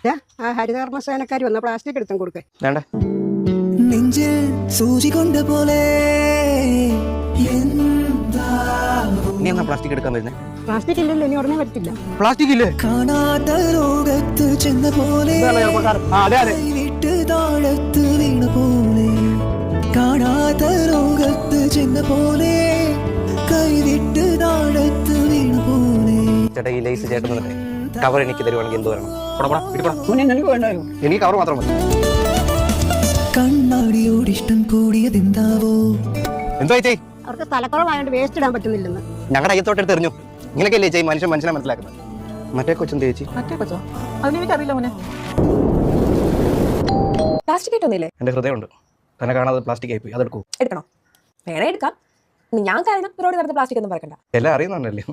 ആ ഹരിതകർമ്മസേനക്കാർ വന്ന പ്ലാസ്റ്റിക് എടുത്തും കൊടുക്കേ. വേണ്ട നെഞ്ചിൽ സൂചി കൊണ്ട പോലെ നീ എന്നാ പ്ലാസ്റ്റിക് എടുക്കാൻ വരുന്നേ? പ്ലാസ്റ്റിക് ഇല്ലല്ലോ, ഇനി ഉടനെ പറ്റില്ല. പ്ലാസ്റ്റിക് ഇല്ലേ? കാണാത്ത ലോകത്ത് ചെന്ന പോലെ വിട്ട് താഴത്ത് വീണ പോലെ കാണാത്ത ലോകത്ത് ചെന്ന പോലെ കൈവിട്ട് താഴത്ത് വീണ പോലെ. ചേട്ടാ ഈ ലൈസ് ചേട്ടൻ തന്നെ കവർ എനിക്ക് തരുവാണെങ്കിൽ എന്ത് വരണം? എനിക്ക് കവർ മാത്രം മതി. കണ്ണാടിയോട് ഇഷ്ടം കൂടിയതെന്താവോ? എന്തോ ചേച്ചി അവർക്ക് സ്ഥലക്കുറവായതുകൊണ്ട് വേസ്റ്റ് ഇടാൻ പറ്റുന്നില്ലെന്ന്. ഞങ്ങളുടെ അയ്യത്തോട്ടെടുത്ത് എറിഞ്ഞു. ഇങ്ങനെയൊക്കെയല്ലേ ചേച്ചി മനുഷ്യനെ മനസ്സിലാക്കുന്നത്? മറ്റേ കൊച്ചും ചേച്ചി അതിനെനിക്കറിയില്ല മോനെ. പ്ലാസ്റ്റിക് കിട്ടുന്നില്ലേ? എന്റെ ഹൃദയമുണ്ട്, തന്നെ കാണാതെ പ്ലാസ്റ്റിക് ആയിപ്പോയി. അതെടുക്കൂ. എടുക്കണോ? വേണേ എടുക്കാം. ഞാൻ കാരണം റോഡ് കിടന്ന് പ്ലാസ്റ്റിക് ഒന്നും പറക്കണ്ട. എല്ലാം അറിയുന്നുണ്ടല്ലേ?